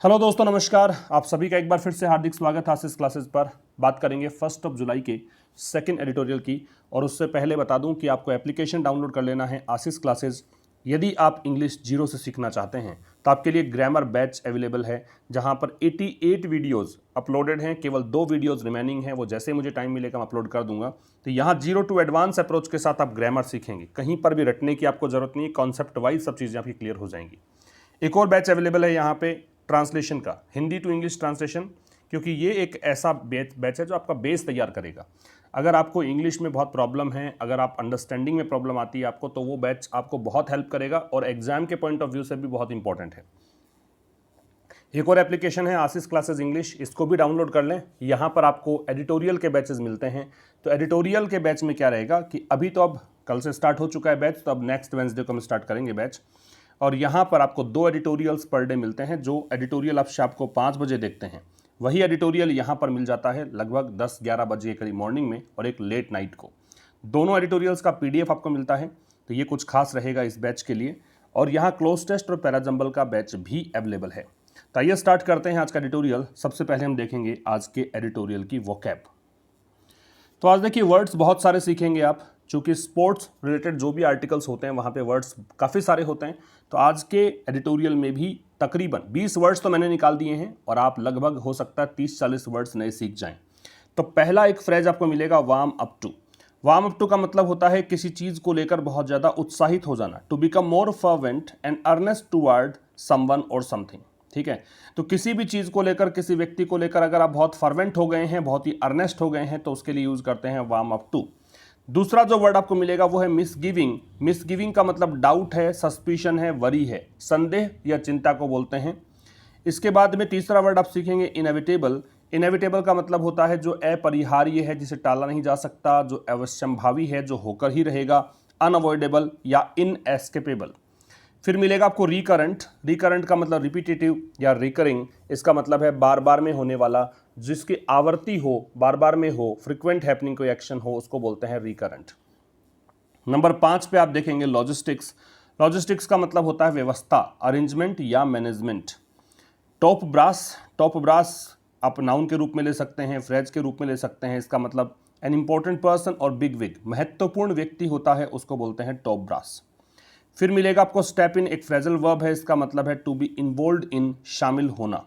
Hello दोस्तों, नमस्कार। आप सभी का एक बार फिर से हार्दिक स्वागत है आशीष क्लासेस पर। बात करेंगे 1 जुलाई के सेकंड एडिटोरियल की। और उससे पहले बता दूं कि आपको एप्लीकेशन डाउनलोड कर लेना है आशीष क्लासेस। यदि आप इंग्लिश जीरो से सीखना चाहते हैं तो आपके लिए ग्रामर बैच अवेलेबल है, जहां पर 88 वीडियोज़ अपलोडेड हैं। केवल 2 वीडियोज़ रिमेनिंग हैं, वो जैसे मुझे टाइम मिलेगा मैं अपलोड कर दूंगा। तो यहाँ जीरो टू एडवांस अप्रोच के साथ आप ग्रामर सीखेंगे। कहीं पर भी रटने की आपको ज़रूरत नहीं, कॉन्सेप्ट वाइज सब चीज़ें आपकी क्लियर हो जाएंगी। एक और बैच अवेलेबल है यहाँ पे ट्रांसलेशन का, हिंदी टू इंग्लिश ट्रांसलेशन, क्योंकि ये एक ऐसा बैच है जो आपका बेस तैयार करेगा। अगर आपको इंग्लिश में बहुत प्रॉब्लम है, अगर आप अंडरस्टैंडिंग में प्रॉब्लम आती है आपको, तो वो बैच आपको बहुत हेल्प करेगा और एग्जाम के पॉइंट ऑफ व्यू से भी बहुत इंपॉर्टेंट है। एक और एप्लीकेशन है आशीष क्लासेस इंग्लिश, इसको भी डाउनलोड कर लें। यहाँ पर आपको एडिटोरियल के बैचेस मिलते हैं। तो एडिटोरियल के बैच में क्या रहेगा कि अभी तो अब कल से स्टार्ट हो चुका है बैच, तो अब नेक्स्ट वेडनेसडे को हम स्टार्ट करेंगे बैच। और यहाँ पर आपको 2 एडिटोरियल्स पर डे मिलते हैं। जो एडिटोरियल आप शाम को 5 बजे देखते हैं, वही एडिटोरियल यहाँ पर मिल जाता है लगभग 10-11 बजे करीब मॉर्निंग में, और एक लेट नाइट को। दोनों एडिटोरियल्स का PDF आपको मिलता है। तो ये कुछ खास रहेगा इस बैच के लिए। और यहाँ क्लोज टेस्ट और पैराजंबल का बैच भी अवेलेबल है। तो आइए स्टार्ट करते हैं आज का एडिटोरियल। सबसे पहले हम देखेंगे आज के एडिटोरियल की वोकैब। तो आज देखिए, वर्ड्स बहुत सारे सीखेंगे आप, चूंकि स्पोर्ट्स रिलेटेड जो भी आर्टिकल्स होते हैं वहाँ पे वर्ड्स काफ़ी सारे होते हैं। तो आज के एडिटोरियल में भी तकरीबन 20 वर्ड्स तो मैंने निकाल दिए हैं, और आप लगभग हो सकता है 30-40 वर्ड्स नए सीख जाएं। तो पहला एक फ्रेज आपको मिलेगा, warm up to. Warm up to का मतलब होता है किसी चीज़ को लेकर बहुत ज़्यादा उत्साहित हो जाना। To become more fervent and earnest toward someone और समथिंग। ठीक है, तो किसी भी चीज़ को लेकर, किसी व्यक्ति को लेकर अगर आप बहुत फर्वेंट हो गए हैं, बहुत ही अर्नेस्ट हो गए हैं, तो उसके लिए यूज़ करते हैं वार्म अप टू। दूसरा जो वर्ड आपको मिलेगा वो है मिसगिविंग। मिसगिविंग का मतलब डाउट है, सस्पिशन है, वरी है, संदेह या चिंता को बोलते हैं। इसके बाद में तीसरा वर्ड आप सीखेंगे इनएविटेबल। इनएविटेबल का मतलब होता है जो अपरिहार्य है, जिसे टाला नहीं जा सकता, जो अवश्यंभावी है, जो होकर ही रहेगा। अनअवॉइडेबल या इनएस्केपेबल। फिर मिलेगा आपको रिकरेंट। रिकरेंट का मतलब रिपीटेटिव या रिकरिंग। इसका मतलब है बार बार में होने वाला, जिसकी आवर्ती हो, बार बार में हो, फ्रीक्वेंट हैपनिंग कोई एक्शन हो, उसको बोलते हैं रिकरेंट। नंबर 5 पे आप देखेंगे लॉजिस्टिक्स। लॉजिस्टिक्स का मतलब होता है व्यवस्था, अरेंजमेंट या management. Top brass. Top brass आप नाउन के रूप में ले सकते हैं, फ्रेज के रूप में ले सकते हैं। इसका मतलब एन इंपॉर्टेंट पर्सन और बिग विग, महत्वपूर्ण व्यक्ति होता है, उसको बोलते हैं टॉप ब्रास। फिर मिलेगा आपको स्टेप इन, एक फ्रेजल वर्ब है, इसका मतलब है टू बी इन्वॉल्व्ड इन, शामिल होना।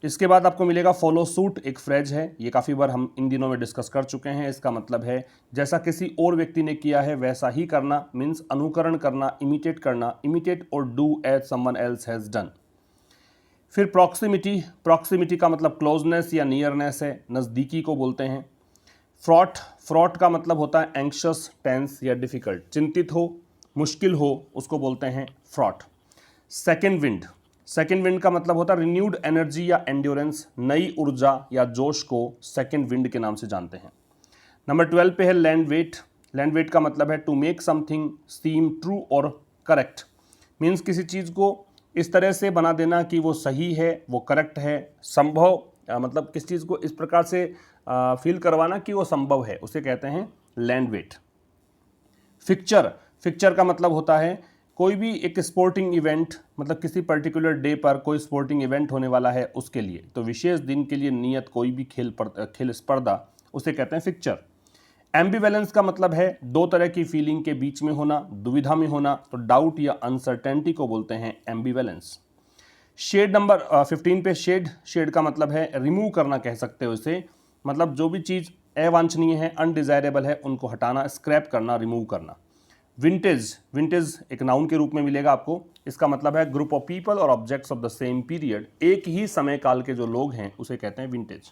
इसके बाद आपको मिलेगा फॉलो सूट, एक फ्रेज है, ये काफ़ी बार हम इन दिनों में डिस्कस कर चुके हैं। इसका मतलब है जैसा किसी और व्यक्ति ने किया है वैसा ही करना, मीन्स अनुकरण करना, इमिटेट करना, इमिटेट और do as someone else has done. फिर प्रॉक्सिमिटी। प्रॉक्सिमिटी का मतलब क्लोजनेस या नियरनेस है, नज़दीकी को बोलते हैं। फ्रॉट। फ्रॉट का मतलब होता है एंक्शस, टेंस या डिफिकल्ट, चिंतित हो, मुश्किल हो, उसको बोलते हैं fraught. Second wind. Second wind का मतलब होता है रिन्यूड एनर्जी या एंड्योरेंस, नई ऊर्जा या जोश को सेकेंड विंड के नाम से जानते हैं। नंबर 12 पे है लैंड वेट। लैंड वेट का मतलब है to make something seem true और करेक्ट, मीन्स किसी चीज़ को इस तरह से बना देना कि वो सही है, वो करेक्ट है, संभव, मतलब किस चीज़ को इस प्रकार से फील करवाना कि वो संभव है, उसे कहते हैं लैंड वेट। फिक्चर। फिक्चर का मतलब होता है कोई भी एक स्पोर्टिंग इवेंट, मतलब किसी पर्टिकुलर डे पर कोई स्पोर्टिंग इवेंट होने वाला है उसके लिए, तो विशेष दिन के लिए नियत कोई भी खेल स्पर्धा, उसे कहते हैं फिक्चर। एम्बिवेलेंस का मतलब है दो तरह की फीलिंग के बीच में होना, दुविधा में होना, तो डाउट या अनसर्टेनिटी को बोलते हैं एम्बिवेलेंस। शेड नंबर 15 पे शेड। शेड का मतलब है रिमूव करना, कह सकते हो इसे, मतलब जो भी चीज़ अवांछनीय है, अनडिजायरेबल है, उनको हटाना, स्क्रैप करना, रिमूव करना। विंटेज। विंटेज एक नाउन के रूप में मिलेगा आपको। इसका मतलब है ग्रुप ऑफ पीपल और objects of the same period, एक ही समय काल के जो लोग हैं उसे कहते हैं विंटेज।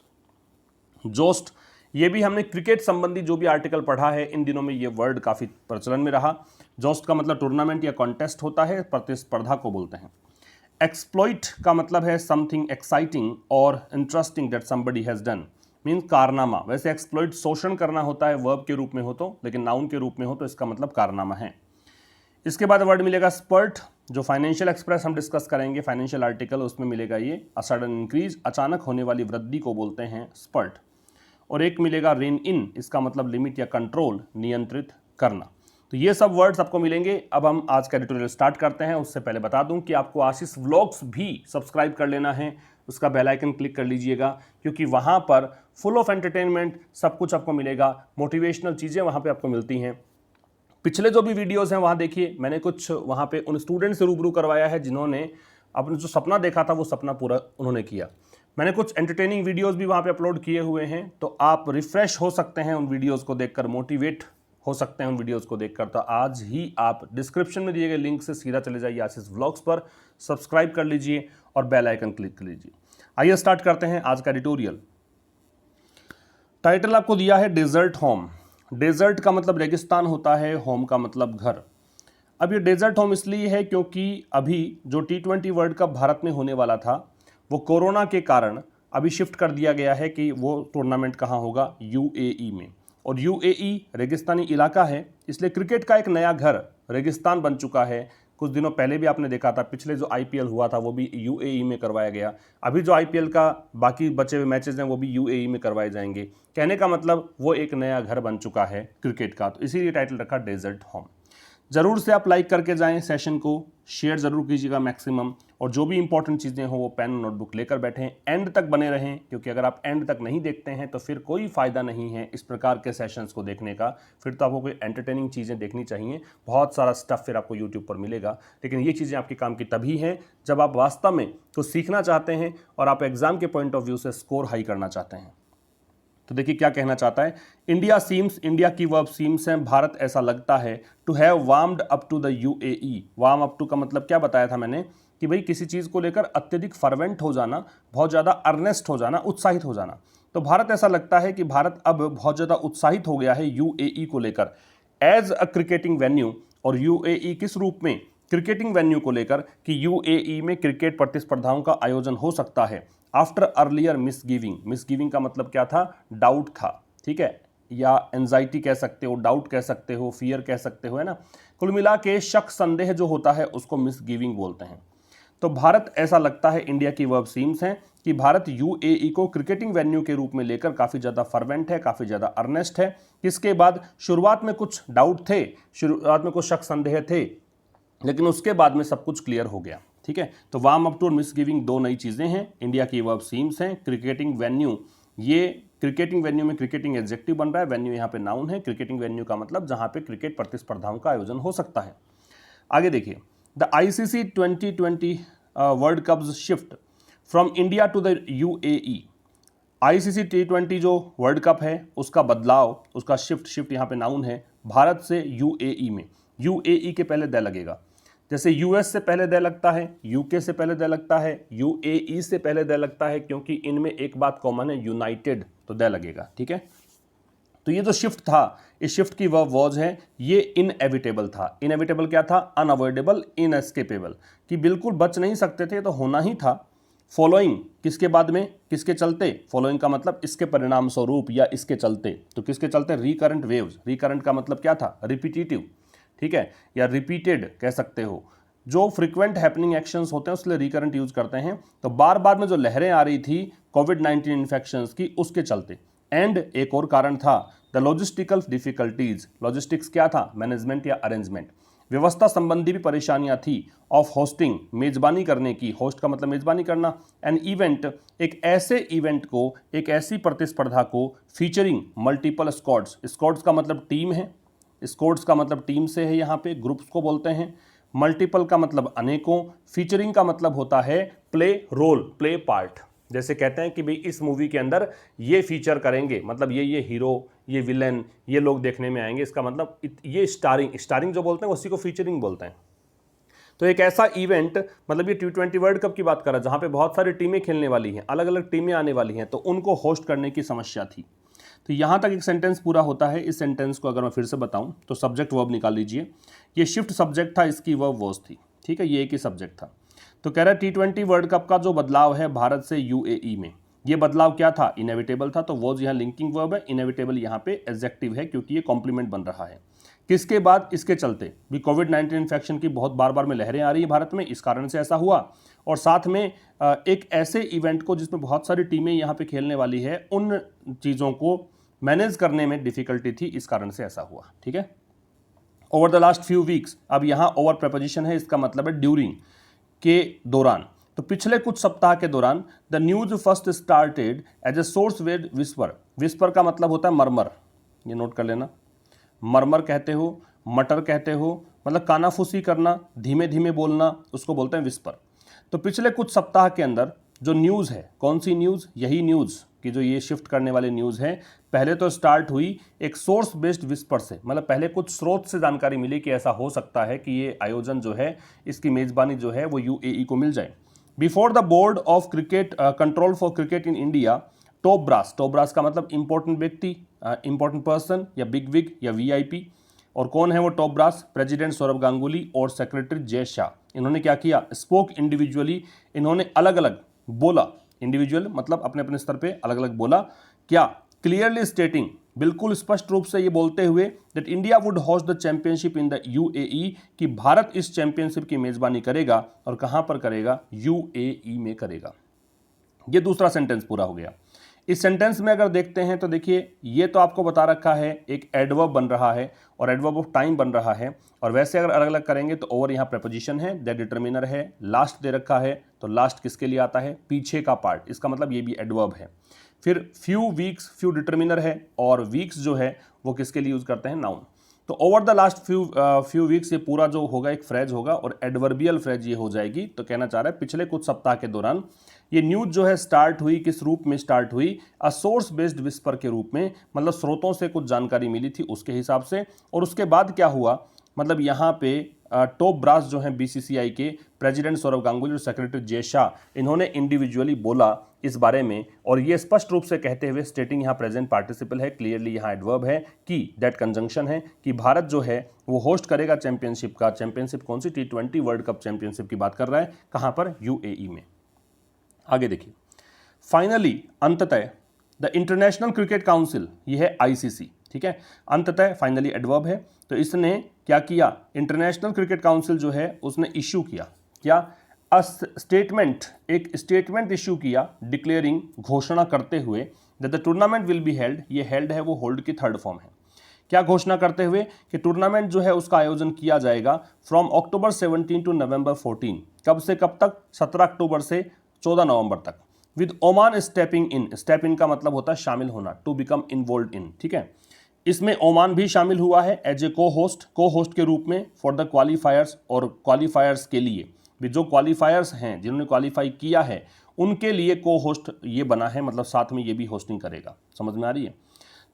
जोस्ट। ये भी हमने क्रिकेट संबंधी जो भी आर्टिकल पढ़ा है इन दिनों में ये वर्ड काफ़ी प्रचलन में रहा। जोस्ट का मतलब टूर्नामेंट या कॉन्टेस्ट होता है, प्रतिस्पर्धा को बोलते हैं। एक्सप्लॉइट का मतलब है समथिंग एक्साइटिंग और interesting that somebody has done, means कारनामा। वैसे एक्सप्लॉइट शोषण करना होता है वर्ब के रूप में हो तो, लेकिन नाउन के रूप में हो तो इसका मतलब कारनामा है। इसके बाद वर्ड मिलेगा स्पर्ट। जो फाइनेंशियल एक्सप्रेस हम डिस्कस करेंगे, फाइनेंशियल आर्टिकल, उसमें मिलेगा ये अ सडन इंक्रीज, अचानक होने वाली वृद्धि को बोलते हैं स्पर्ट। और एक मिलेगा रेन इन, इसका मतलब लिमिट या कंट्रोल, नियंत्रित करना। तो ये सब वर्ड्स आपको मिलेंगे। अब हम आज का एडिटोरियल स्टार्ट करते हैं। उससे पहले बता दूं कि आपको आशीष व्लॉग्स भी सब्सक्राइब कर लेना है, उसका बेल आइकन क्लिक कर लीजिएगा, क्योंकि वहाँ पर फुल ऑफ एंटरटेनमेंट सब कुछ आपको मिलेगा, मोटिवेशनल चीज़ें वहाँ पे आपको मिलती हैं। पिछले जो भी वीडियोस हैं वहाँ देखिए, मैंने कुछ वहाँ पे उन स्टूडेंट से रूबरू करवाया है जिन्होंने अपने जो सपना देखा था वो सपना पूरा उन्होंने किया। मैंने कुछ एंटरटेनिंग वीडियोस भी वहाँ पे अपलोड किए हुए हैं, तो आप रिफ्रेश हो सकते हैं उन वीडियोस को देखकर, मोटिवेट हो सकते हैं उन वीडियोस को देखकर। तो आज ही आप डिस्क्रिप्शन में दिए गए लिंक से सीधा चले जाइए आशीष व्लॉग्स पर, सब्सक्राइब कर लीजिए और बेल आइकन क्लिक कर लीजिए। आइए स्टार्ट करते हैं आज का एडिटोरियल। टाइटल आपको दिया है डेजर्ट होम। डेजर्ट का मतलब रेगिस्तान होता है, होम का मतलब घर। अब ये डेजर्ट होम इसलिए है क्योंकि अभी जो T20 वर्ल्ड कप भारत में होने वाला था वो कोरोना के कारण अभी शिफ्ट कर दिया गया है कि वो टूर्नामेंट कहाँ होगा, UAE में। और UAE रेगिस्तानी इलाका है, इसलिए क्रिकेट का एक नया घर रेगिस्तान बन चुका है। कुछ दिनों पहले भी आपने देखा था, पिछले जो IPL हुआ था वो भी UAE में करवाया गया। अभी जो IPL का बाकी बचे हुए मैचेस हैं वो भी UAE में करवाए जाएंगे। कहने का मतलब वो एक नया घर बन चुका है क्रिकेट का, तो इसीलिए टाइटल रखा डेजर्ट होम। ज़रूर से आप लाइक करके जाएं सेशन को, शेयर ज़रूर कीजिएगा मैक्सिमम, और जो भी इंपॉर्टेंट चीज़ें हों वो पेन नोटबुक लेकर बैठें, एंड तक बने रहें, क्योंकि अगर आप एंड तक नहीं देखते हैं तो फिर कोई फ़ायदा नहीं है इस प्रकार के सेशंस को देखने का। फिर तो आपको कोई एंटरटेनिंग चीज़ें देखनी चाहिए, बहुत सारा स्टफ़ फिर आपको यूट्यूब पर मिलेगा, लेकिन ये चीज़ें आपके काम की तभी हैं जब आप वास्तव में कुछ सीखना चाहते हैं और आप एग्ज़ाम के पॉइंट ऑफ व्यू से स्कोर हाई करना चाहते हैं। तो देखिए क्या कहना चाहता है, इंडिया सीम्स, इंडिया की वर्ब सीम्स है, भारत ऐसा लगता है, to have warmed up to the UAE। Warm up to का मतलब क्या बताया था मैंने कि भाई किसी चीज़ को लेकर अत्यधिक फर्वेंट हो जाना, बहुत ज़्यादा अर्नेस्ट हो जाना, उत्साहित हो जाना। तो भारत ऐसा लगता है कि भारत अब बहुत ज़्यादा उत्साहित हो गया है UAE को लेकर एज अ क्रिकेटिंग वेन्यू। और UAE किस रूप में, क्रिकेटिंग वेन्यू को लेकर कि UAE में क्रिकेट प्रतिस्पर्धाओं का आयोजन हो सकता है। आफ्टर अर्लियर मिसगिविंग, मिसगिविंग का मतलब क्या था, डाउट था, ठीक है, या एंजाइटी कह सकते हो, डाउट कह सकते हो, फियर कह सकते हो, है ना। कुल मिला के शक संदेह जो होता है उसको मिसगिविंग बोलते हैं। तो भारत ऐसा लगता है, इंडिया की वर्ब सीम्स हैं कि भारत UAE को क्रिकेटिंग वेन्यू के रूप में लेकर काफ़ी ज़्यादा फर्वेंट है, काफ़ी ज़्यादा अर्नेस्ट है। इसके बाद शुरुआत में कुछ डाउट थे, शुरुआत में कुछ शक संदेह थे, लेकिन उसके बाद में सब कुछ क्लियर हो गया, ठीक है। तो वार्म अप टू और मिसगिविंग दो नई चीज़ें हैं। इंडिया की वर्ब सीम्स हैं, क्रिकेटिंग वेन्यू, ये क्रिकेटिंग वेन्यू में क्रिकेटिंग एडजेक्टिव बन रहा है, वेन्यू यहाँ पे नाउन है। क्रिकेटिंग वेन्यू का मतलब जहाँ पे क्रिकेट प्रतिस्पर्धाओं का आयोजन हो सकता है। आगे देखिए, the ICC 2020 world cups shift from India to the UAE। ICC T20 जो वर्ल्ड कप है उसका बदलाव, उसका शिफ्ट यहाँ पे नाउन है, भारत से UAE में। UAE के पहले द लगेगा, जैसे US से पहले द लगता है, UK से पहले द लगता है, UAE से पहले द लगता है, क्योंकि इनमें एक बात कॉमन है, यूनाइटेड, तो द लगेगा, ठीक है। तो ये जो शिफ्ट था, इस शिफ्ट की वर्ब वॉज है, ये इनएविटेबल था। इनएविटेबल क्या था, अनअवॉइडेबल, इनएस्केपेबल, कि बिल्कुल बच नहीं सकते थे, तो होना ही था। फॉलोइंग किसके बाद में, किसके चलते, फॉलोइंग का मतलब इसके परिणाम स्वरूप या इसके चलते, तो किसके चलते, रिकरेंट वेव्स। रिकरेंट का मतलब क्या था, रिपीटेटिव, ठीक है, या रिपीटेड कह सकते हो। जो फ्रीक्वेंट हैपनिंग एक्शंस होते हैं उसके लिए रिकरेंट यूज करते हैं। तो बार बार में जो लहरें आ रही थी कोविड-19 इन्फेक्शंस की, उसके चलते। एंड एक और कारण था, द लॉजिस्टिकल डिफिकल्टीज। लॉजिस्टिक्स क्या था, मैनेजमेंट या अरेंजमेंट, व्यवस्था संबंधी भी परेशानियां थी। ऑफ होस्टिंग, मेजबानी करने की, होस्ट का मतलब मेजबानी करना। एन इवेंट, एक ऐसे इवेंट को, एक ऐसी प्रतिस्पर्धा को, फीचरिंग मल्टीपल स्क्वाड्स। स्क्वाड्स का मतलब टीम है, स्क्वाड्स का मतलब टीम से है, यहाँ पे ग्रुप्स को बोलते हैं। मल्टीपल का मतलब अनेकों, फीचरिंग का मतलब होता है प्ले रोल, प्ले पार्ट। जैसे कहते हैं कि भाई इस मूवी के अंदर ये फीचर करेंगे, मतलब ये हीरो, ये विलेन, ये लोग देखने में आएंगे, इसका मतलब ये स्टारिंग, स्टारिंग जो बोलते हैं उसी को फीचरिंग बोलते हैं। तो एक ऐसा इवेंट, मतलब ये T20 वर्ल्ड कप की बात कर रहा है जहाँ पे बहुत सारी टीमें खेलने वाली हैं, अलग अलग टीमें आने वाली हैं, तो उनको होस्ट करने की समस्या थी। तो यहाँ तक एक सेंटेंस पूरा होता है। इस सेंटेंस को अगर मैं फिर से बताऊँ तो सब्जेक्ट वर्ब निकाल लीजिए। ये शिफ्ट सब्जेक्ट था, इसकी वर्ब वॉज थी, ठीक है, ये एक ही सब्जेक्ट था। तो कह रहा है T20 वर्ल्ड कप का जो बदलाव है भारत से UAE में, ये बदलाव क्या था, इनएविटेबल था। तो वॉज यहाँ लिंकिंग वर्ब है, इनएविटेबल यहाँ पे एडजेक्टिव है, क्योंकि ये कॉम्प्लीमेंट बन रहा है। किसके बाद, इसके चलते भी कोविड-19 इन्फेक्शन की बहुत बार बार में लहरें आ रही है भारत में, इस कारण से ऐसा हुआ। और साथ में एक ऐसे इवेंट को जिसमें बहुत सारी टीमें यहाँ पे खेलने वाली है, उन चीज़ों को मैनेज करने में डिफिकल्टी थी, इस कारण से ऐसा हुआ, ठीक है। Over the last few weeks, अब यहाँ ओवर प्रपोजिशन है, इसका मतलब है ड्यूरिंग, के दौरान। तो पिछले कुछ सप्ताह के दौरान the news first started as a source wed whisper. Whisper का मतलब होता है मरमर, ये नोट कर लेना। मरमर कहते हो, मटर कहते हो, मतलब कानाफूसी करना, धीमे धीमे बोलना, उसको बोलते हैं विस्पर। तो पिछले कुछ सप्ताह के अंदर जो न्यूज़ है, कौन सी न्यूज़, यही न्यूज़ कि जो ये शिफ्ट करने वाली न्यूज़ है, पहले तो स्टार्ट हुई एक सोर्स बेस्ड विस्पर से, मतलब पहले कुछ स्रोत से जानकारी मिली कि ऐसा हो सकता है कि ये आयोजन जो है, इसकी मेज़बानी जो है वो यूएई को मिल जाए। Before the board of cricket control for cricket in India, top brass, top brass का मतलब इंपॉर्टेंट व्यक्ति, इंपॉर्टेंट पर्सन या बिग विग या वीआईपी। और कौन है वो टॉप ब्रास? प्रेसिडेंट सौरभ गांगुली और सेक्रेटरी जय शाह। इन्होंने क्या किया? स्पोक इंडिविजुअली, इन्होंने अलग अलग बोला, इंडिविजुअल मतलब अपने अपने स्तर पे अलग अलग बोला। क्या? क्लियरली स्टेटिंग, बिल्कुल स्पष्ट रूप से ये बोलते हुए that India would host the championship in the UAE, कि भारत इस चैंपियनशिप की मेजबानी करेगा। और कहां पर करेगा? यूएई में करेगा। ये दूसरा सेंटेंस पूरा हो गया। इस सेंटेंस में अगर देखते हैं तो देखिए, ये तो आपको बता रखा है, एक एडवर्ब बन रहा है और एडवर्ब ऑफ टाइम बन रहा है। और वैसे अगर अलग अलग करेंगे तो ओवर यहाँ प्रेपोजिशन है, दैट डिटर्मिनर है, लास्ट दे रखा है, तो लास्ट किसके लिए आता है? पीछे का पार्ट, इसका मतलब ये भी एडवर्ब है। फिर फ्यू वीक्स, फ्यू डिटर्मिनर है, और वीक्स जो है वो किसके लिए यूज करते हैं? नाउन। तो over the last few weeks, ये पूरा जो होगा एक फ्रेज होगा और एडवर्बियल फ्रेज ये हो जाएगी। तो कहना चाह रहा है पिछले कुछ सप्ताह के दौरान ये न्यूज जो है स्टार्ट हुई, किस रूप में स्टार्ट हुई? अ सोर्स बेस्ड विस्पर के रूप में, मतलब स्रोतों से कुछ जानकारी मिली थी उसके हिसाब से। और उसके बाद क्या हुआ? मतलब यहाँ पे टॉप ब्रास जो है बीसीसीआई के, प्रेसिडेंट सौरभ गांगुली और सेक्रेटरी जय शाह, इन्होंने इंडिविजुअली बोला इस बारे में। और ये स्पष्ट रूप से कहते हुए, स्टेटिंग यहाँ प्रेजेंट पार्टिसिपल है, क्लियरली यहाँ एडवर्ब है, कि दैट कंजंक्शन है, कि भारत जो है वो होस्ट करेगा चैंपियनशिप का। चैंपियनशिप कौन सी? T20 वर्ल्ड कप चैंपियनशिप की बात कर रहा है। कहाँ पर? यूएई में। आगे देखिए, फाइनली, अंततः, द इंटरनेशनल क्रिकेट काउंसिल, ये है आईसीसी, ठीक है। अंततः फाइनली एडवर्ब है, तो इसने क्या किया? इंटरनेशनल क्रिकेट काउंसिल जो है उसने इश्यू किया, क्या? अ स्टेटमेंट, एक स्टेटमेंट इश्यू किया, डिक्लेयरिंग, घोषणा करते हुए, that the tournament will be held, ये हेल्ड है वो होल्ड की थर्ड फॉर्म है। क्या घोषणा करते हुए? कि टूर्नामेंट जो है उसका आयोजन किया जाएगा फ्रॉम अक्टूबर 17 टू नवंबर 14। कब से कब तक? 17 अक्टूबर से 14 नवंबर तक। With Oman stepping in, step in का मतलब होता है शामिल होना, टू बिकम इन्वॉल्व इन, ठीक है। इसमें ओमान भी शामिल हुआ है एज ए को होस्ट के रूप में फॉर द क्वालिफायर्स, और क्वालिफायर्स के लिए भी, जो क्वालिफायर्स हैं जिन्होंने क्वालिफाई किया है उनके लिए को होस्ट ये बना है, मतलब साथ में ये भी होस्टिंग करेगा। समझ में आ रही है?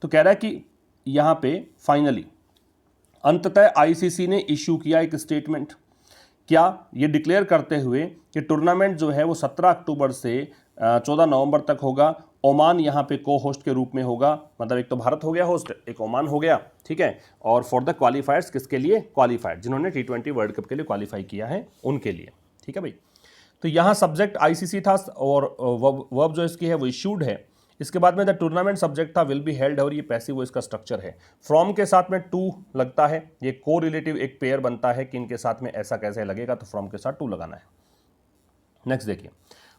तो कह रहा है कि यहाँ पे फाइनली, अंततः आईसीसी ने इश्यू किया एक स्टेटमेंट, क्या? ये डिक्लेयर करते हुए कि टूर्नामेंट जो है वो 17 अक्टूबर से 14 नवंबर तक होगा। ओमान यहाँ पे को होस्ट के रूप में होगा, मतलब एक तो भारत हो गया होस्ट, एक ओमान हो गया, ठीक है। और फॉर द क्वालिफायर्स, किसके लिए? क्वालिफायर, जिन्होंने T20 वर्ल्ड कप के लिए क्वालिफाई किया है उनके लिए, ठीक है भाई। तो यहाँ सब्जेक्ट आईसीसी था और वर्ब जो इसकी है वो इश्यूड है। इसके बाद में द टूर्नामेंट सब्जेक्ट था विल बी हेल्ड, और ये पैसिव वो इसका स्ट्रक्चर है। फ्रॉम के साथ में टू लगता है, ये को रिलेटिव एक पेयर बनता है कि इनके साथ में ऐसा कैसे लगेगा, तो फ्रॉम के साथ टू लगाना है। नेक्स्ट देखिए,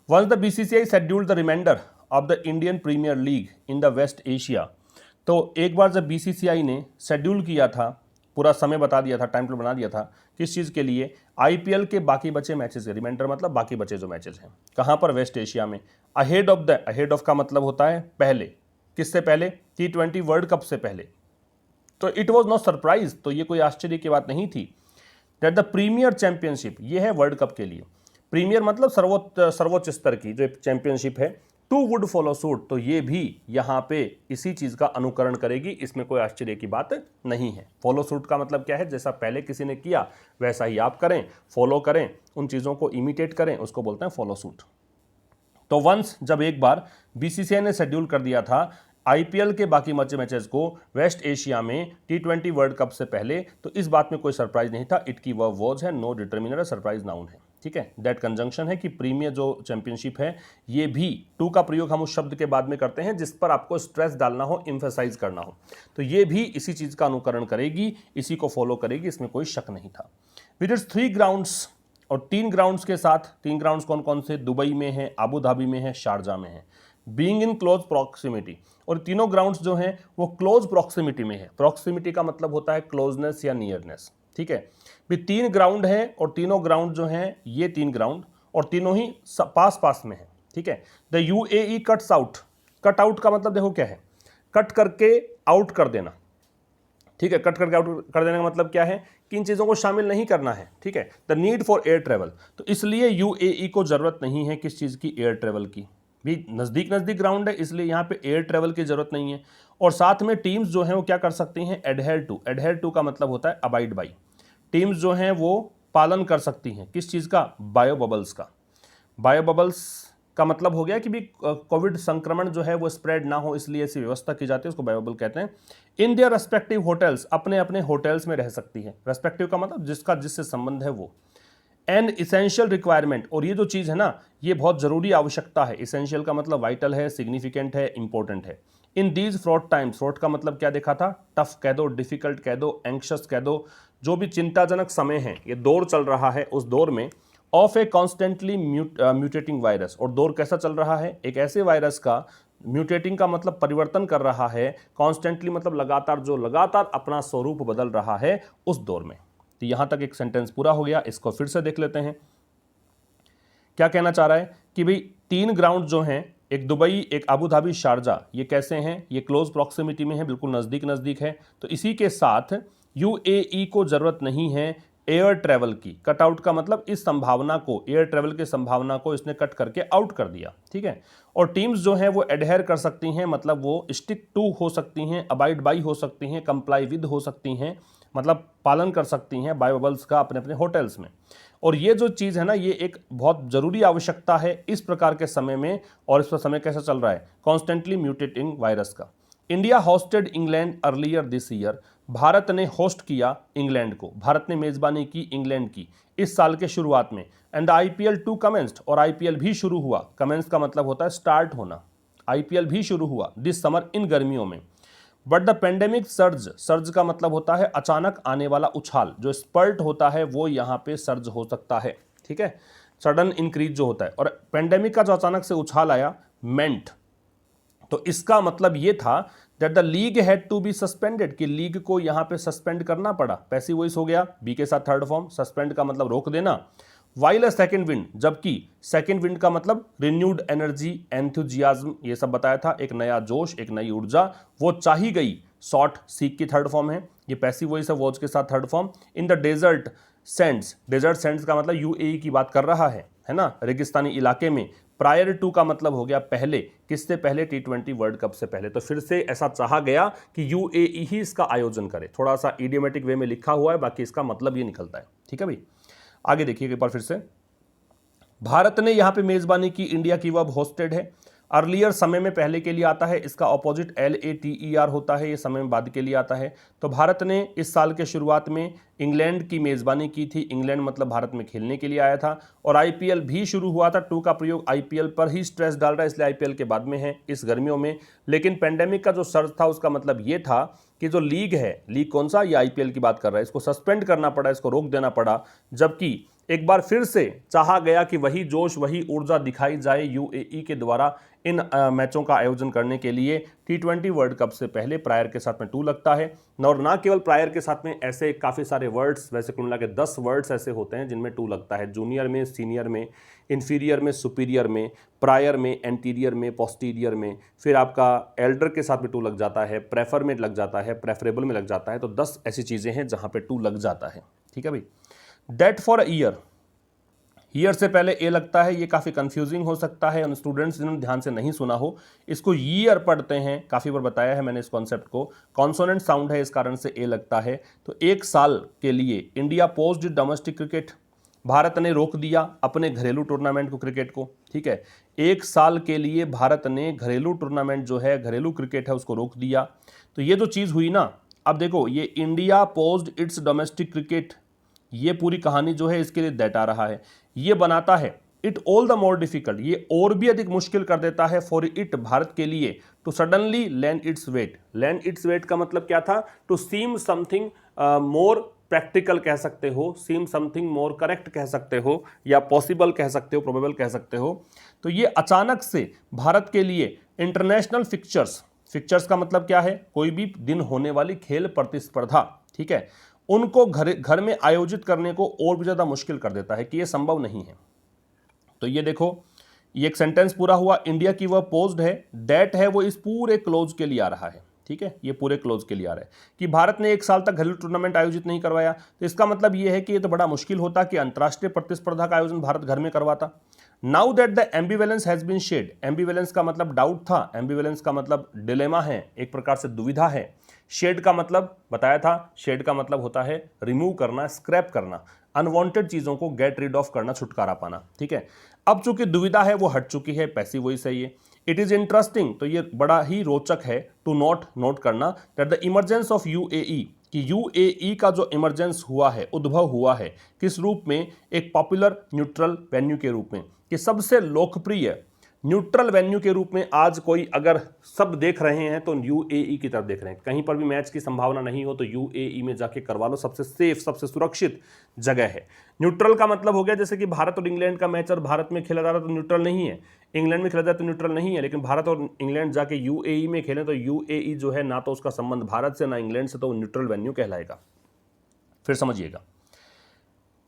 once the BCCI scheduled the reminder of the Indian Premier League in the West Asia, तो एक बार जब बीसीसीआई ने शेड्यूल किया था, पूरा समय बता दिया था, टाइम टेबल बना दिया था, किस चीज़ के लिए? आईपीएल के बाकी बचे मैचेस के, रिमाइंडर मतलब बाकी बचे जो मैचेस हैं, कहाँ पर? वेस्ट एशिया में। Ahead of the, ahead of का मतलब होता है पहले, किससे पहले? T20 वर्ल्ड कप से पहले। तो इट वॉज नॉट सरप्राइज, तो ये कोई आश्चर्य की बात नहीं थी, दैट द प्रीमियर चैंपियनशिप, ये है वर्ल्ड कप के लिए, प्रीमियर मतलब सर्वोच्च स्तर की जो चैंपियनशिप है, टू वुड फॉलो सूट, तो ये भी यहाँ पे इसी चीज़ का अनुकरण करेगी, इसमें कोई आश्चर्य की बात नहीं है। फॉलो सूट का मतलब क्या है? जैसा पहले किसी ने किया वैसा ही आप करें, फॉलो करें, उन चीज़ों को इमिटेट करें, उसको बोलते हैं फॉलो सूट। तो वंस, जब एक बार बीसीसीआई ने शेड्यूल कर दिया था आईपीएल के बाकी मैचेस को वेस्ट एशिया में T20 वर्ल्ड कप से पहले, तो इस बात में कोई सरप्राइज नहीं था। इट की वर्ब वॉज है, नो डिटर्मिनर है, सरप्राइज नाउन है, ठीक है। दैट कंजंक्शन है कि प्रीमियर जो चैंपियनशिप है, ये भी टू का प्रयोग हम उस शब्द के बाद में करते हैं जिस पर आपको स्ट्रेस डालना हो, इम्फेसाइज करना हो, तो ये भी इसी चीज़ का अनुकरण करेगी, इसी को फॉलो करेगी, इसमें कोई शक नहीं था। विद इट्स 3 ग्राउंड्स, और 3 ग्राउंड्स के साथ, 3 ग्राउंड्स कौन कौन से? दुबई में है, आबू धाबी में है, शारजा में है। बीइंग इन क्लोज प्रॉक्सिमिटी, और तीनों ग्राउंड्स जो हैं वो क्लोज प्रॉक्सिमिटी में है। प्रॉक्सिमिटी का मतलब होता है क्लोजनेस या नियरनेस, ठीक है। भी 3 ग्राउंड हैं और तीनों ग्राउंड जो हैं ये 3 ग्राउंड और तीनों ही पास पास में है, ठीक है। The UAE cuts out, cut out का मतलब देखो क्या है, कट करके आउट कर देना, ठीक है। कट करके आउट कर देने का मतलब क्या है, किन चीज़ों को शामिल नहीं करना है, ठीक है। The need for air travel, तो इसलिए यूएई को जरूरत नहीं है किस चीज़ की, एयर ट्रेवल की। भी नज़दीक नज़दीक ग्राउंड है इसलिए यहाँ पे एयर ट्रेवल की जरूरत नहीं है। और साथ में टीम्स जो हैं वो क्या कर सकती हैं, एडहेर टू का मतलब होता है अबाइड बाई। टीम्स जो हैं वो पालन कर सकती हैं किस चीज़ का, बायो बबल्स का। बायो बबल्स का मतलब हो गया कि भी कोविड संक्रमण जो है वो स्प्रेड ना हो, इसलिए ऐसी व्यवस्था की जाती है, उसको बायो बबल कहते हैं। इन देयर रेस्पेक्टिव होटल्स, अपने अपने होटल्स में रह सकती है। रेस्पेक्टिव का मतलब जिसका जिससे संबंध है वो। एन इसेंशियल रिक्वायरमेंट, और ये जो चीज़ है ना ये बहुत ज़रूरी आवश्यकता है। इसेंशियल का मतलब वाइटल है, सिग्निफिकेंट है, इंपॉर्टेंट है। In these fraud times, fraud का मतलब क्या देखा था, टफ कह दो, डिफिकल्ट कह दो, एंक्शस कह दो, जो भी चिंताजनक समय है, ये दौर चल रहा है, उस दौर में of A constantly mutating virus, और दौर कैसा चल रहा है, एक ऐसे वायरस का, म्यूटेटिंग का मतलब परिवर्तन कर रहा है, कॉन्स्टेंटली मतलब लगातार, जो लगातार अपना स्वरूप बदल रहा है उस दौर में। तो यहां तक एक सेंटेंस पूरा हो गया, इसको फिर से देख लेते हैं। क्या कहना चाह रहा है कि भाई 3 ग्राउंड जो हैं, एक दुबई, एक अबू धाबी, शारजा, ये कैसे हैं, ये क्लोज प्रॉक्सिमिटी में है, बिल्कुल नज़दीक नज़दीक है। तो इसी के साथ यूएई को ज़रूरत नहीं है एयर ट्रैवल की। कट आउट का मतलब इस संभावना को, एयर ट्रैवल की संभावना को इसने कट करके आउट कर दिया, ठीक है। और टीम्स जो हैं वो एडहेयर कर सकती हैं, मतलब वो स्टिक टू हो सकती हैं, अबाइड बाई हो सकती हैं, कंप्लाई विद हो सकती हैं, मतलब पालन कर सकती हैं बायो बबल्स का अपने अपने होटल्स में। और ये जो चीज़ है ना ये एक बहुत ज़रूरी आवश्यकता है इस प्रकार के समय में। और इस पर समय कैसा चल रहा है, कॉन्स्टेंटली म्यूटेटिंग वायरस का। India hosted England earlier this year, Bharat ने होस्ट किया इंग्लैंड को, भारत ने मेज़बानी की इंग्लैंड की इस साल के शुरुआत में। एंड आईपीएल 2 कमेंस्ड, और आईपीएल भी शुरू हुआ। कमेंस का मतलब होता है स्टार्ट होना, आईपीएल भी शुरू हुआ दिस समर, इन गर्मियों में। But the pandemic surge, surge का मतलब होता है अचानक आने वाला उछाल, जो स्पर्ट होता है वो यहाँ पे सर्ज हो सकता है, ठीक है, सडन इंक्रीज जो होता है। और पेंडेमिक का जो अचानक से उछाल आया, मेंट, तो इसका मतलब ये था that the league had to be suspended, कि लीग को यहाँ पे सस्पेंड करना पड़ा। पैसिव वॉइस हो गया, बी के साथ थर्ड फॉर्म, सस्पेंड का मतलब रोक देना। वाइल अ सेकेंड विंड, जबकि सेकेंड विंड का मतलब रिन्यूड एनर्जी, एंथुजियाज्म, ये सब बताया था, एक नया जोश, एक नई ऊर्जा, वो चाही गई। सॉट, सीक की थर्ड फॉर्म है, ये पैसिव वॉइस है, वॉच के साथ third form. In the desert sands, desert sands का मतलब यूएई की बात कर रहा है ना, रेगिस्तानी इलाके में। प्रायर टू का मतलब हो गया पहले, किससे पहले, T20 वर्ल्ड कप से पहले। तो फिर से ऐसा चाहा गया कि यूएई ही इसका आयोजन करे। थोड़ा सा इडियोमेटिक वे में लिखा हुआ है, बाकी इसका मतलब ये निकलता है, ठीक है भाई। आगे देखिए एक बार फिर से, भारत ने यहां पे मेजबानी की, इंडिया की वर्ब होस्टेड है। अर्लियर समय में पहले के लिए आता है, इसका ऑपोजिट LATER होता है, ये समय में बाद के लिए आता है। तो भारत ने इस साल के शुरुआत में इंग्लैंड की मेज़बानी की थी, इंग्लैंड मतलब भारत में खेलने के लिए आया था। और आईपीएल भी शुरू हुआ था, टू का प्रयोग आईपीएल पर ही स्ट्रेस डाल रहा है, इसलिए आईपीएल के बाद में है इस गर्मियों में। लेकिन पेंडेमिक का जो सर्ज था उसका मतलब ये था कि जो लीग है, लीग कौन सा, ये आईपीएल की बात कर रहा है, इसको सस्पेंड करना पड़ा, इसको रोक देना पड़ा। जबकि एक बार फिर से चाहा गया कि वही जोश, वही ऊर्जा दिखाई जाए यूएई के द्वारा इन मैचों का आयोजन करने के लिए। T20 वर्ल्ड कप से पहले प्रायर के साथ में टू लगता है, और ना केवल प्रायर के साथ में, ऐसे काफ़ी सारे वर्ड्स, वैसे कुल मिला के 10 वर्ड्स ऐसे होते हैं जिनमें टू लगता है। जूनियर में, सीनियर में, इन्फीरियर में, सुपीरियर में, प्रायर में, एंटीरियर में, पोस्टीरियर में, फिर आपका एल्डर के साथ में टू लग जाता है, प्रेफर में लग जाता है, प्रेफरेबल में लग जाता है। तो 10 ऐसी चीज़ें हैं जहाँ पे टू लग जाता है, ठीक है भाई। डेट फॉर ईयर, ईयर से पहले ए लगता है, ये काफ़ी कंफ्यूजिंग हो सकता है। उन स्टूडेंट्स जिन्होंने ध्यान से नहीं सुना हो, इसको ईयर पढ़ते हैं, काफ़ी बार बताया है मैंने इस कॉन्सेप्ट को। कॉन्सोनेंट साउंड है, इस कारण से ए लगता है। तो एक साल के लिए India posed domestic cricket, Bharat ने रोक दिया अपने घरेलू टूर्नामेंट को, क्रिकेट को, ठीक है। एक साल के लिए भारत ने घरेलू टूर्नामेंट जो है, घरेलू क्रिकेट है, उसको रोक दिया। तो ये जो चीज़ हुई ना, अब देखो ये India posed it's domestic cricket, ये पूरी कहानी जो है इसके लिए दैट आ रहा है, ये बनाता है it all the more difficult, ये और भी अधिक मुश्किल कर देता है फॉर इट, भारत के लिए, to suddenly lend its weight. Lend its weight का मतलब क्या था, to seem something more practical कह सकते हो, सीम समथिंग मोर करेक्ट कह सकते हो, या पॉसिबल कह सकते हो, प्रोबेबल कह सकते हो। तो ये अचानक से भारत के लिए इंटरनेशनल फिक्चर्स, फिक्चर्स का मतलब क्या है, कोई भी दिन होने वाली खेल प्रतिस्पर्धा, ठीक है, उनको घर में आयोजित करने को और भी ज़्यादा मुश्किल कर देता है कि ये संभव नहीं है। तो ये देखो, ये एक सेंटेंस पूरा हुआ। इंडिया की वह पोज्ड है, दैट है वो इस पूरे क्लोज के लिए आ रहा है, ठीक है, ये पूरे क्लोज के लिए आ रहा है कि भारत ने एक साल तक घरेलू टूर्नामेंट आयोजित नहीं करवाया। तो इसका मतलब ये है कि ये तो बड़ा मुश्किल होता कि अंतर्राष्ट्रीय प्रतिस्पर्धा का आयोजन भारत घर में करवाता। Now that the ambivalence has been shed, ambivalence का मतलब डाउट था, एम्बिवेलेंस का मतलब डिलेमा है, एक प्रकार से दुविधा है। शेड का मतलब बताया था, शेड का मतलब होता है रिमूव करना, स्क्रैप करना, अनवांटेड चीजों को गेट रीड ऑफ करना, छुटकारा पाना, ठीक है। अब चूंकि दुविधा है वो हट चुकी है, पैसिव वही सही है। इट इज इंटरेस्टिंग, तो ये बड़ा ही रोचक है, टू नोट करना that the emergence of UAE, कि यूएई का जो इमरजेंस हुआ है, उद्भव हुआ है, किस रूप में, एक पॉपुलर न्यूट्रल वेन्यू के रूप में, कि सबसे लोकप्रिय न्यूट्रल वेन्यू के रूप में आज कोई अगर सब देख रहे हैं तो यूएई की तरफ देख रहे हैं। कहीं पर भी मैच की संभावना नहीं हो तो यूएई में जाके करवा लो, सबसे सेफ, सबसे सुरक्षित जगह है। न्यूट्रल का मतलब हो गया जैसे कि भारत और इंग्लैंड का मैच और भारत में खेला जा रहा है तो न्यूट्रल नहीं है, इंग्लैंड में खेला जाए तो न्यूट्रल नहीं है, लेकिन भारत और इंग्लैंड जाके यूएई में खेलें तो यूएई जो है ना तो उसका संबंध भारत से ना इंग्लैंड से, तो न्यूट्रल वेन्यू कहलाएगा। फिर समझिएगा,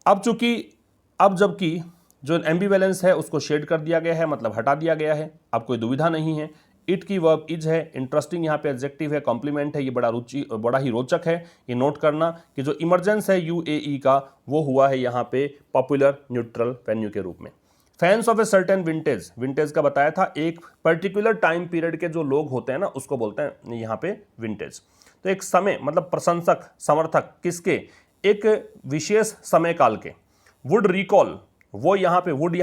अब जबकि जो एम्बिवेलेंस है उसको शेड कर दिया गया है, मतलब हटा दिया गया है, अब कोई दुविधा नहीं है। इट की वर्ब इज है, इंटरेस्टिंग यहाँ पे एडजेक्टिव है, कॉम्प्लीमेंट है, ये बड़ा ही रोचक है। ये नोट करना कि जो इमरजेंस है यूएई का वो हुआ है यहाँ पे पॉपुलर न्यूट्रल वेन्यू के रूप में। Fans of a certain vintage, vintage का बताया था, एक पर्टिकुलर टाइम पीरियड के जो लोग होते हैं ना उसको बोलते हैं यहाँ पे विंटेज। तो एक समय मतलब प्रशंसक, समर्थक किसके, एक विशेष समय काल के। वुड रिकॉल, वो यहाँ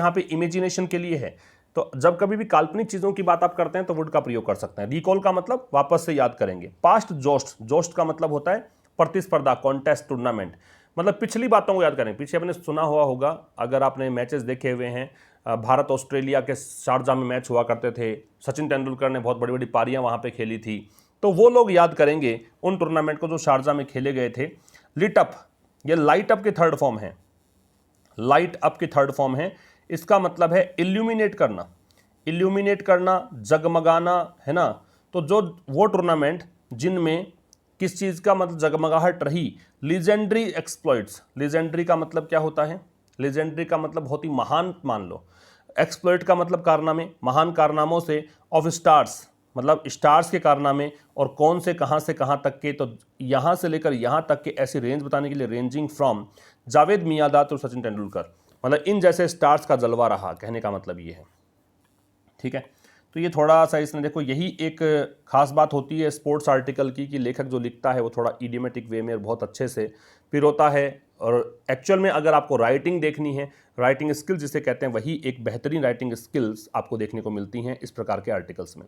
पे इमेजिनेशन के लिए है, तो जब कभी भी काल्पनिक चीजों की बात आप करते हैं तो वुड का प्रयोग कर सकते हैं। रिकॉल का मतलब वापस से याद करेंगे। पास्ट जोस्ट, जोस्ट का मतलब होता है प्रतिस्पर्धा, कॉन्टेस्ट, टूर्नामेंट, मतलब पिछली बातों को याद करें। पीछे आपने सुना हुआ होगा, अगर आपने मैचेस देखे हुए हैं, भारत ऑस्ट्रेलिया के शारजाह में मैच हुआ करते थे, सचिन तेंदुलकर ने बहुत बड़ी बड़ी पारियां वहां पे खेली थी, तो वो लोग याद करेंगे उन टूर्नामेंट को जो शारजाह में खेले गए थे। लिट अप, ये लाइट अप की थर्ड फॉर्म है, लाइट अप की थर्ड फॉर्म है। इसका मतलब है इल्यूमिनेट करना, इल्यूमिनेट करना, जगमगाना, है ना। तो जो वो टूर्नामेंट जिनमें किस चीज़ का मतलब जगमगाहट रही, लीजेंडरी एक्सप्लॉइट्स, लीजेंडरी का मतलब क्या होता है, लीजेंडरी का मतलब बहुत ही महान मान लो, एक्सप्लॉइट का मतलब कारनामे, महान कारनामों से, ऑफ स्टार्स मतलब स्टार्स के कारनामे, और कौन से कहाँ तक के, तो यहाँ से लेकर यहाँ तक के ऐसी रेंज बताने के लिए, रेंजिंग फ्रॉम जावेद मियांदाद और सचिन तेंदुलकर, मतलब इन जैसे स्टार्स का जलवा रहा, कहने का मतलब ये है, ठीक है। तो ये थोड़ा सा इसमें देखो, यही एक खास बात होती है स्पोर्ट्स आर्टिकल की, कि लेखक जो लिखता है वो थोड़ा इडियोमेटिक वे में बहुत अच्छे से पिरोता है, और एक्चुअल में अगर आपको राइटिंग देखनी है, राइटिंग स्किल्स जिसे कहते हैं, वही एक बेहतरीन राइटिंग स्किल्स आपको देखने को मिलती हैं इस प्रकार के आर्टिकल्स में।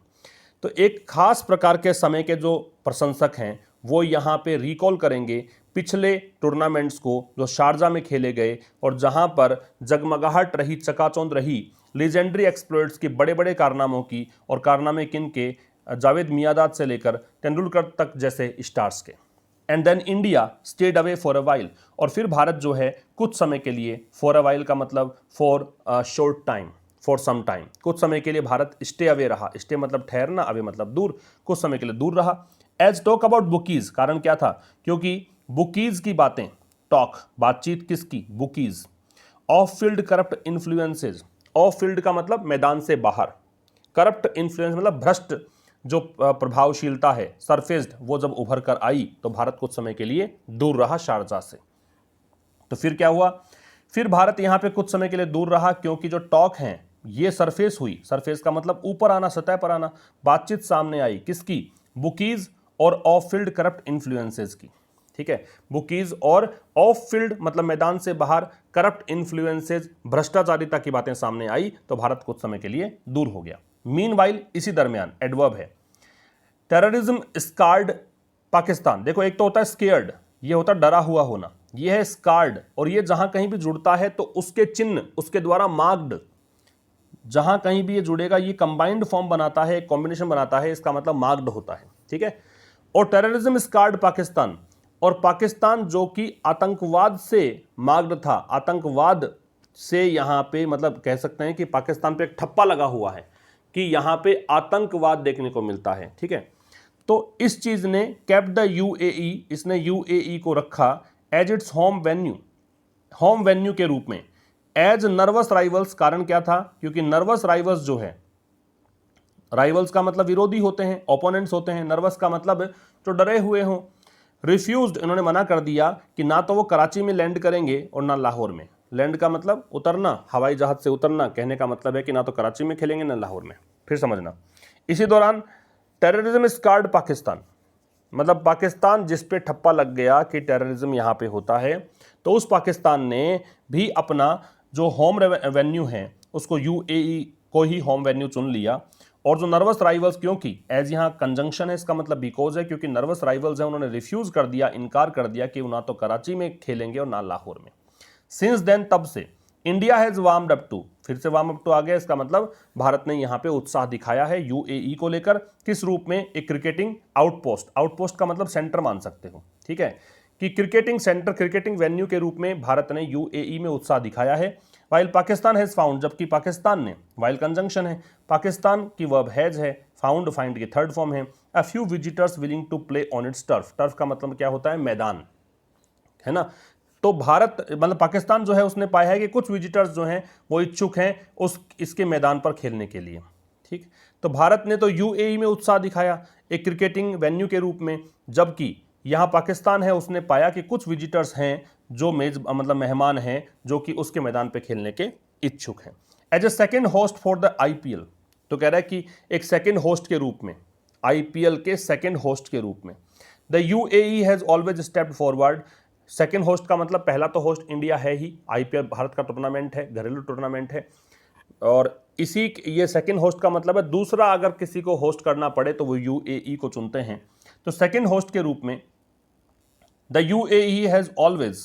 तो एक खास प्रकार के समय के जो प्रशंसक हैं वो यहाँ पे रिकॉल करेंगे पिछले टूर्नामेंट्स को जो शारजाह में खेले गए, और जहाँ पर जगमगाहट रही, चकाचौंध रही लीजेंडरी एक्सप्लोइट्स की, बड़े बड़े कारनामों की, और कारनामे किन के, जावेद मियांदाद से लेकर तेंदुलकर तक जैसे स्टार्स के। And then India stayed away for a while, और फिर भारत जो है कुछ समय के लिए, फॉर अ वाइल का मतलब for short time, for some time, कुछ समय के लिए भारत स्टे अवे रहा, स्टे मतलब ठहरना, अवे मतलब दूर, कुछ समय के लिए दूर रहा। एज टॉक अबाउट बुकीज, कारण क्या था, क्योंकि बुकीज की बातें, टॉक बातचीत किसकी, bookies. Of field corrupt influences, of field का मतलब मैदान से बाहर, करप्ट इन्फ्लुएंस मतलब भ्रष्ट जो प्रभावशीलता है, सरफेस्ड, वो जब उभर कर आई तो भारत कुछ समय के लिए दूर रहा शारजाह से। तो फिर क्या हुआ, फिर भारत यहां पे कुछ समय के लिए दूर रहा, क्योंकि जो टॉक हैं ये सरफेस हुई, सरफेस का मतलब ऊपर आना, सतह पर आना, बातचीत सामने आई किसकी, बुकीज और ऑफ फील्ड करप्ट इन्फ्लुएंसेस की, ठीक है। बुकीज और ऑफ फील्ड मतलब मैदान से बाहर, करप्ट इन्फ्लुएंसेस भ्रष्टाचारिता की बातें सामने आई तो भारत कुछ समय के लिए दूर हो गया। मीनवाइल इसी दरमियान एडवर्ब है। टेररिज्म स्कार्ड पाकिस्तान, देखो एक तो होता है स्केयर्ड, ये होता है डरा हुआ होना, ये है स्कार्ड, और ये जहां कहीं भी जुड़ता है तो उसके चिन्ह, उसके द्वारा मार्क्ड, जहां कहीं भी ये जुड़ेगा ये कंबाइंड फॉर्म बनाता है, कॉम्बिनेशन बनाता है, इसका मतलब मार्क्ड होता है, ठीक है। और टेररिज्म स्कार्ड पाकिस्तान, और पाकिस्तान जो कि आतंकवाद से मार्ग्ड था, आतंकवाद से यहाँ पे मतलब कह सकते हैं कि पाकिस्तान पे एक ठप्पा लगा हुआ है कि यहाँ पे आतंकवाद देखने को मिलता है, ठीक है। तो इस चीज ने केप्ट द यूएई, इसने यूएई को रखा एज इट्स होम वेन्यू के रूप में, एज नर्वस राइवल्स। कारण क्या था? क्योंकि नर्वस राइवल्स जो है, राइवल्स का मतलब विरोधी होते हैं, ओपोनेंट्स होते हैं, नर्वस का मतलब जो डरे हुए हों। रिफ्यूज्ड, इन्होंने मना कर दिया कि ना तो वो कराची में लैंड करेंगे और ना लाहौर में। लैंड का मतलब उतरना, हवाई जहाज से उतरना, कहने का मतलब है कि ना तो कराची में खेलेंगे ना लाहौर में। फिर समझना, इसी दौरान टेररिज्म स्कार्ड पाकिस्तान, मतलब पाकिस्तान जिस पे ठप्पा लग गया कि टेररिज्म यहाँ पे होता है, तो उस पाकिस्तान ने भी अपना जो होम वेन्यू है उसको यूएई को ही होम वेन्यू चुन लिया। और जो नर्वस राइवल्स, क्योंकि एज यहाँ कंजंक्शन है, इसका मतलब बिकॉज है, क्योंकि नर्वस राइवल्स है, उन्होंने रिफ्यूज कर दिया, इनकार कर दिया कि वो ना तो कराची में खेलेंगे और ना लाहौर में। सिंस देन, तब से India has warmed up to, फिर से वार्म अप टू आ गया, इसका मतलब भारत ने यहां पे उत्साह दिखाया है यूएई को लेकर। किस रूप में? एक क्रिकेटिंग आउटपोस्ट, आउटपोस्ट का मतलब सेंटर मान सकते हो, ठीक है, कि क्रिकेटिंग सेंटर, क्रिकेटिंग वेन्यू के रूप में भारत ने यूएई में उत्साह दिखाया है। वाइल पाकिस्तान हैज फाउंड, जबकि पाकिस्तान ने, वाइल कंजंक्शन है, पाकिस्तान की वर्ब हैज है, फाउंड, फाइंड की थर्ड फॉर्म है, a few visitors willing to play on its turf. Turf का मतलब क्या होता है? मैदान, है ना। तो भारत मतलब पाकिस्तान जो है उसने पाया है कि कुछ विजिटर्स जो हैं वो इच्छुक हैं उस इसके मैदान पर खेलने के लिए, ठीक। तो भारत ने तो यूएई में उत्साह दिखाया एक क्रिकेटिंग वेन्यू के रूप में, जबकि यहाँ पाकिस्तान है उसने पाया कि कुछ विजिटर्स हैं जो मतलब मेहमान हैं जो कि उसके मैदान पर खेलने के इच्छुक हैं। As a second host for the IPL, तो कह रहा है कि एक सेकेंड होस्ट के रूप में, आईपीएल के सेकेंड होस्ट के रूप में, the UAE has always stepped forward. Second host का मतलब पहला तो होस्ट इंडिया है ही, आईपीएल भारत का टूर्नामेंट है, घरेलू टूर्नामेंट है, और इसी ये सेकेंड होस्ट का मतलब है दूसरा अगर किसी को होस्ट करना पड़े तो वो यूएई को चुनते हैं। तो सेकेंड होस्ट के रूप में the UAE has always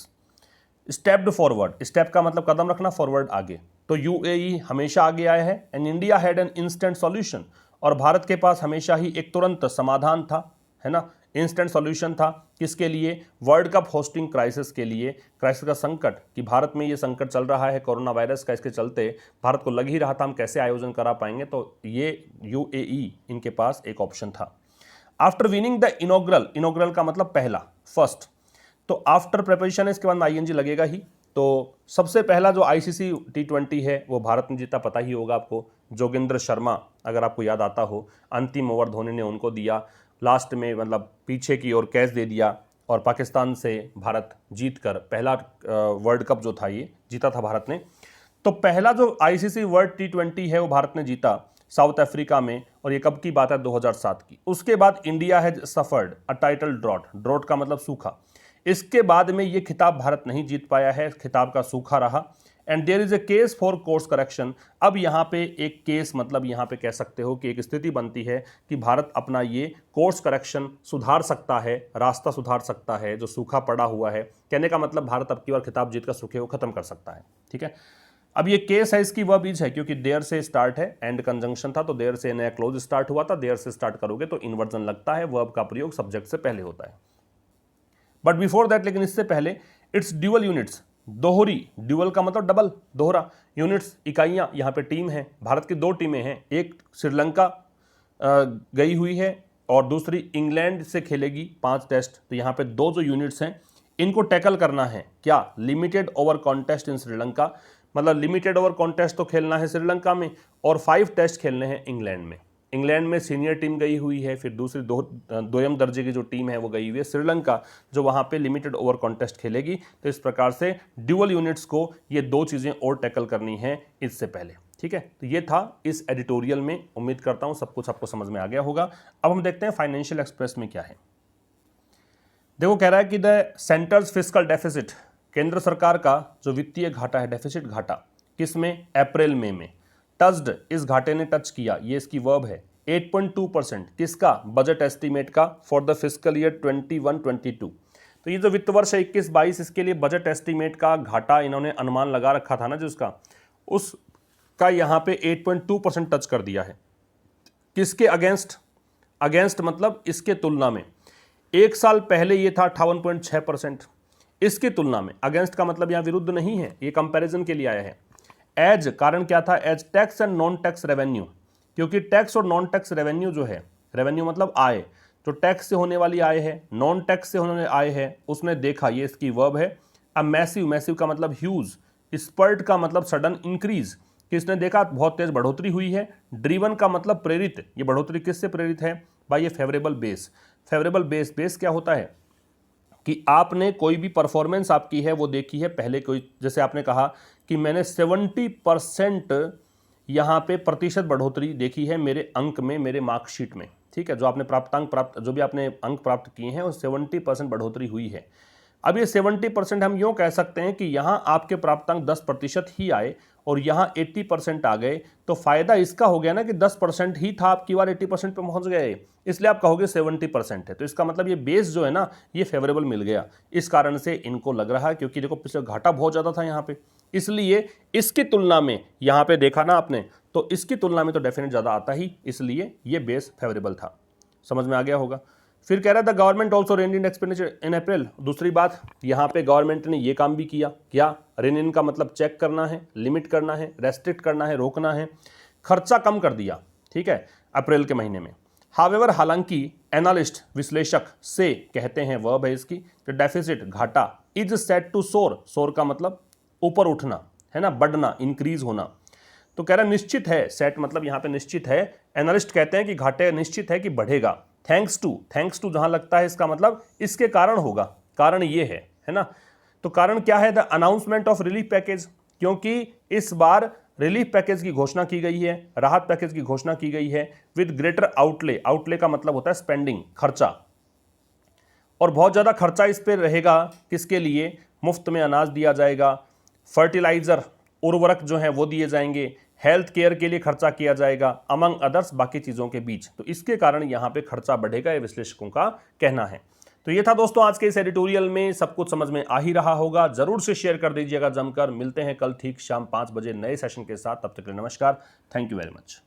stepped forward, step का मतलब कदम रखना, फॉरवर्ड आगे, तो यूएई हमेशा आगे आया है। And India had an instant solution, और भारत के पास हमेशा ही एक तुरंत समाधान था, है ना, इंस्टेंट सॉल्यूशन था। किसके लिए? वर्ल्ड कप होस्टिंग क्राइसिस के लिए, क्राइसिस का संकट, कि भारत में ये संकट चल रहा है कोरोना वायरस का, इसके चलते भारत को लग ही रहा था हम कैसे आयोजन करा पाएंगे, तो ये यूएई इनके पास एक ऑप्शन था। आफ्टर विनिंग द इनॉग्रल का मतलब पहला, फर्स्ट, तो आफ्टर प्रिपरेशन है, इसके बाद में आईएनजी लगेगा ही। तो सबसे पहला जो आईसीसी T20 है वो भारत ने जीता, पता ही होगा आपको। जोगिंदर शर्मा, अगर आपको याद आता हो, अंतिम ओवर धोनी ने उनको दिया, लास्ट में मतलब पीछे की ओर कैच दे दिया, और पाकिस्तान से भारत जीतकर पहला वर्ल्ड कप जो था ये जीता था भारत ने। तो पहला जो आईसीसी वर्ल्ड T20 है वो भारत ने जीता साउथ अफ्रीका में, और ये कब की बात है? 2007 की। उसके बाद India has suffered a title drought, drought का मतलब सूखा। इसके बाद में ये खिताब भारत नहीं जीत पाया है, खिताब का सूखा रहा। And there is a case for course correction, अब यहाँ पे एक केस मतलब यहाँ पे कह सकते हो कि एक स्थिति बनती है कि भारत अपना ये कोर्स करेक्शन सुधार सकता है, रास्ता सुधार सकता है जो सूखा पड़ा हुआ है। कहने का मतलब भारत अब की बार खिताब जीत कर सूखे को खत्म कर सकता है, ठीक है। अब ये केस है, इसकी वह बीज है, क्योंकि देयर से स्टार्ट है, एंड कंजंक्शन था, तो देयर से नया क्लोज स्टार्ट हुआ था, देयर से स्टार्ट करोगे तो इन्वर्जन लगता है, वर्ब का प्रयोग सब्जेक्ट से पहले होता है। बट बिफोर दैट, लेकिन इससे पहले, इट्स ड्यूअल यूनिट्स, दोहरी, ड्यूअल का मतलब डबल, दोहरा, यूनिट्स इकाइयां, यहाँ पे टीम है, भारत की दो टीमें हैं, एक श्रीलंका गई हुई है और दूसरी इंग्लैंड से खेलेगी 5 टेस्ट। तो यहाँ पे दो जो यूनिट्स हैं इनको टैकल करना है, क्या? लिमिटेड ओवर कॉन्टेस्ट इन श्रीलंका, मतलब लिमिटेड ओवर कॉन्टेस्ट तो खेलना है श्रीलंका में, और 5 टेस्ट खेलने हैं इंग्लैंड में। इंग्लैंड में सीनियर टीम गई हुई है, फिर दूसरी दोयम दर्जे की जो टीम है वो गई हुई है श्रीलंका, जो वहाँ पे लिमिटेड ओवर कॉन्टेस्ट खेलेगी। तो इस प्रकार से ड्यूअल यूनिट्स को ये दो चीज़ें और टैकल करनी है इससे पहले, ठीक है। तो ये था इस एडिटोरियल में, उम्मीद करता हूँ सब कुछ आपको समझ में आ गया होगा। अब हम देखते हैं फाइनेंशियल एक्सप्रेस में क्या है। देखो, कह रहा है कि द सेंटर्स फिस्कल डेफिसिट, केंद्र सरकार का जो वित्तीय घाटा है, डेफिसिट घाटा, किस में? अप्रैल मई में। टच्ड, इस घाटे ने टच किया, ये इसकी वर्ब है। 8.2%, किसका? बजट एस्टीमेट का, फॉर द फिस्कल ईयर 21-22। तो ये जो वित्त वर्ष है 21-22, इसके लिए बजट एस्टीमेट का घाटा इन्होंने अनुमान लगा रखा था ना जिसका, उसका यहाँ पे 8.2% टच कर दिया है। किसके अगेंस्ट? अगेंस्ट मतलब इसके तुलना में। एक साल पहले ये था 58.6%। इसकी तुलना में, अगेंस्ट का मतलब यहां विरुद्ध नहीं है, ये कंपैरिजन के लिए आया है। एज, कारण क्या था, as tax and non tax revenue, क्योंकि टैक्स और नॉन टैक्स रेवेन्यू जो है, रेवेन्यू मतलब आय, जो टैक्स से होने वाली आय है, नॉन टैक्स से होने वाली आय है, उसने देखा, ये इसकी वर्ब है। अब मैसिव, मैसिव का मतलब ह्यूज, स्पर्ट का मतलब सडन इंक्रीज, किसने देखा, बहुत तेज बढ़ोतरी हुई है। ड्रीवन का मतलब प्रेरित, ये बढ़ोतरी किससे प्रेरित है भाई, ये favourable base. Favourable base, base क्या होता है कि आपने कोई भी परफॉर्मेंस आपकी है वो देखी है पहले, कोई जैसे आपने कहा कि मैंने 70% यहाँ पे प्रतिशत बढ़ोतरी देखी है मेरे अंक में, मेरे मार्कशीट में, ठीक है, जो आपने प्राप्तांक प्राप्त, जो भी आपने अंक प्राप्त किए हैं, वो 70% बढ़ोतरी हुई है। अब ये 70% हम यूँ कह सकते हैं कि यहाँ आपके प्राप्तांक 10% ही आए और यहाँ 80% आ गए, तो फायदा इसका हो गया ना कि 10% ही था, आपकी बार 80% पे पहुंच गए, इसलिए आप कहोगे 70% है। तो इसका मतलब ये बेस जो है ना, ये फेवरेबल मिल गया, इस कारण से इनको लग रहा है, क्योंकि देखो पिछले घाटा बहुत ज़्यादा था यहाँ पे, इसलिए इसकी तुलना में यहाँ पे देखा ना आपने, तो इसकी तुलना में तो डेफिनेट ज़्यादा आता ही, इसलिए ये बेस फेवरेबल था। समझ में आ गया होगा। फिर कह रहा था government also rein in expenditure in April. दूसरी बात, यहाँ पे गवर्नमेंट ने ये काम भी किया, क्या, रेन इन का मतलब चेक करना है, लिमिट करना है, रेस्ट्रिक्ट करना है, रोकना है, खर्चा कम कर दिया, ठीक है, अप्रैल के महीने में। हावेवर, हालांकि, एनालिस्ट, विश्लेषक से कहते हैं, वर्ब है इसकी, डेफिसिट, घाटा, इज सेट टू सोर, सोर का मतलब ऊपर उठना है ना, बढ़ना, इंक्रीज होना। तो कह रहा निश्चित है, सेट मतलब यहाँ पे निश्चित है, एनालिस्ट कहते हैं कि घाटे निश्चित है कि बढ़ेगा। थैंक्स टू जहां लगता है इसका मतलब इसके कारण होगा, कारण ये है ना। तो कारण क्या है, the announcement of relief package, क्योंकि इस बार रिलीफ पैकेज की घोषणा की गई है, राहत पैकेज की घोषणा की गई है, विद ग्रेटर आउटले, आउटले का मतलब होता है स्पेंडिंग, खर्चा, और बहुत ज्यादा खर्चा इस पर रहेगा, किसके लिए, मुफ्त में अनाज दिया जाएगा, फर्टिलाइजर, उर्वरक जो है वो दिए जाएंगे, हेल्थ केयर के लिए खर्चा किया जाएगा, अमंग अदर्स, बाकी चीज़ों के बीच। तो इसके कारण यहाँ पे खर्चा बढ़ेगा, ये विश्लेषकों का कहना है। तो ये था दोस्तों आज के इस एडिटोरियल में, सब कुछ समझ में आ ही रहा होगा, जरूर से शेयर कर दीजिएगा जमकर। मिलते हैं कल ठीक शाम 5 बजे नए सेशन के साथ, तब तक के लिए नमस्कार, थैंक यू वेरी मच।